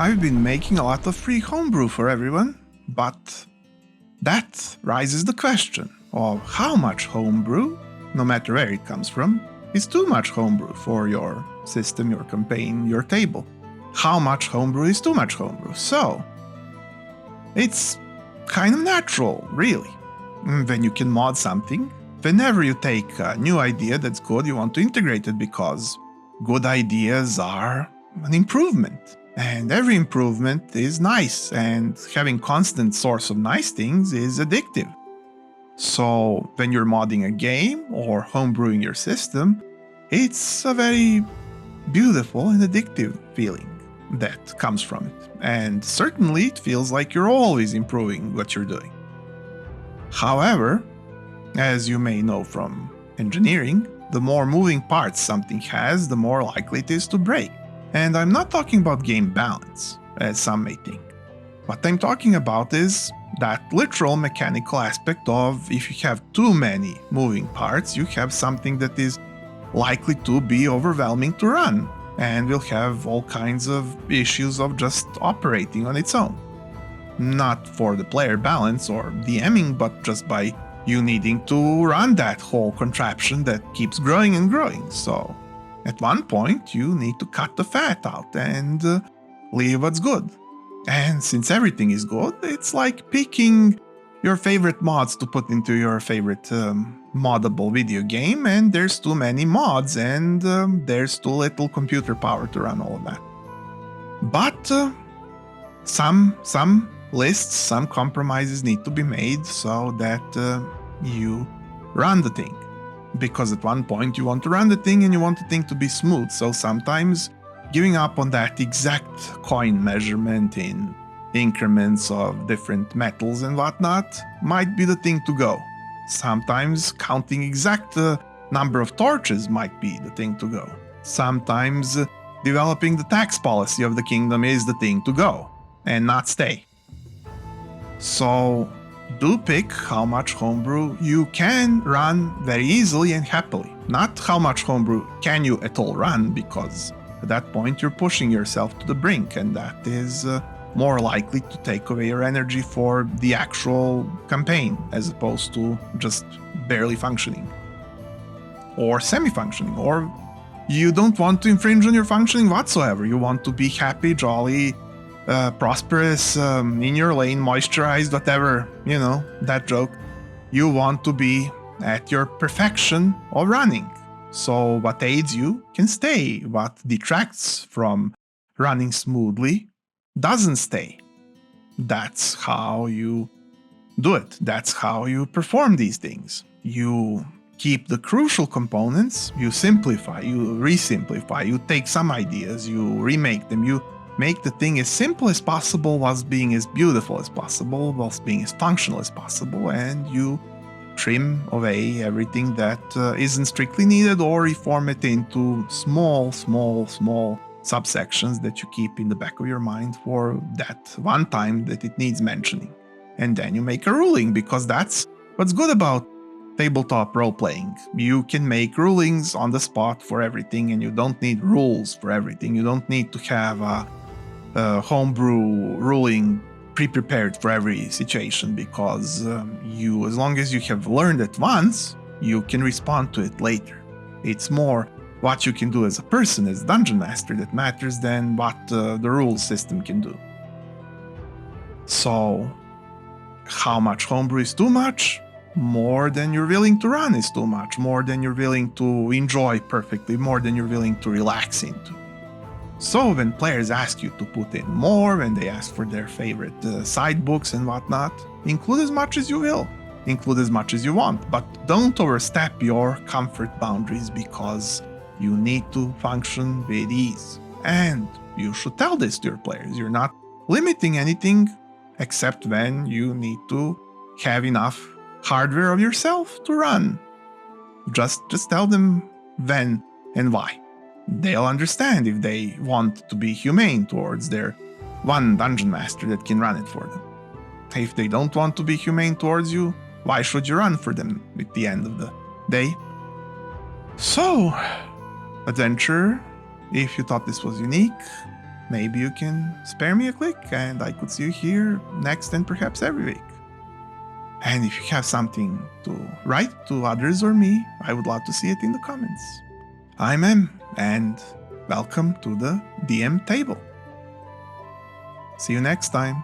I've been making a lot of free homebrew for everyone, but that raises the question of how much homebrew, no matter where it comes from, is too much homebrew for your system, your campaign, your table. How much homebrew is too much homebrew? So, it's kind of natural, really. When you can mod something, whenever you take a new idea that's good, you want to integrate it because good ideas are an improvement. And every improvement is nice, and having constant source of nice things is addictive. So when you're modding a game or homebrewing your system, it's a very beautiful and addictive feeling that comes from it. And certainly it feels like you're always improving what you're doing. However, as you may know from engineering, the more moving parts something has, the more likely it is to break. And I'm not talking about game balance, as some may think. What I'm talking about is that literal mechanical aspect of if you have too many moving parts, you have something that is likely to be overwhelming to run, and will have all kinds of issues of just operating on its own. Not for the player balance or DMing, but just by you needing to run that whole contraption that keeps growing and growing. So at one point, you need to cut the fat out and leave what's good. And since everything is good, it's like picking your favorite mods to put into your favorite moddable video game, and there's too many mods, and there's too little computer power to run all of that. But some lists, some compromises need to be made so that you run the thing. Because at one point you want to run the thing and you want the thing to be smooth, so sometimes giving up on that exact coin measurement in increments of different metals and whatnot might be the thing to go. Sometimes counting exact number of torches might be the thing to go. Sometimes developing the tax policy of the kingdom is the thing to go and not stay. So do pick how much homebrew you can run very easily and happily. Not how much homebrew can you at all run, because at that point you're pushing yourself to the brink, and that is more likely to take away your energy for the actual campaign as opposed to just barely functioning or semi-functioning, or you don't want to infringe on your functioning whatsoever. You want to be happy, jolly, prosperous, in your lane, moisturized, whatever, that joke. You want to be at your perfection of running. So what aids you can stay. What detracts from running smoothly doesn't stay. That's how you do it. That's how you perform these things. You keep the crucial components, you simplify, you re-simplify, you take some ideas, you remake them, you make the thing as simple as possible whilst being as beautiful as possible, whilst being as functional as possible, and you trim away everything that isn't strictly needed, or reform it into small subsections that you keep in the back of your mind for that one time that it needs mentioning. And then you make a ruling, because that's what's good about tabletop role-playing. You can make rulings on the spot for everything, and you don't need rules for everything. You don't need to have a homebrew ruling pre-prepared for every situation, because as long as you have learned it once, you can respond to it later. It's more what you can do as a person, as a dungeon master, that matters than what the rules system can do. So, how much homebrew is too much? More than you're willing to run is too much. More than you're willing to enjoy perfectly. More than you're willing to relax into. So when players ask you to put in more, when they ask for their favorite side books and whatnot, include as much as you will. Include as much as you want, but don't overstep your comfort boundaries, because you need to function with ease. And you should tell this to your players. You're not limiting anything except when you need to have enough hardware of yourself to run. Just tell them when and why. They'll understand if they want to be humane towards their one dungeon master that can run it for them. If they don't want to be humane towards you, why should you run for them at the end of the day? So, adventurer, if you thought this was unique, maybe you can spare me a click and I could see you here next and perhaps every week. And if you have something to write to others or me, I would love to see it in the comments. I'm Em, and welcome to the DM table. See you next time.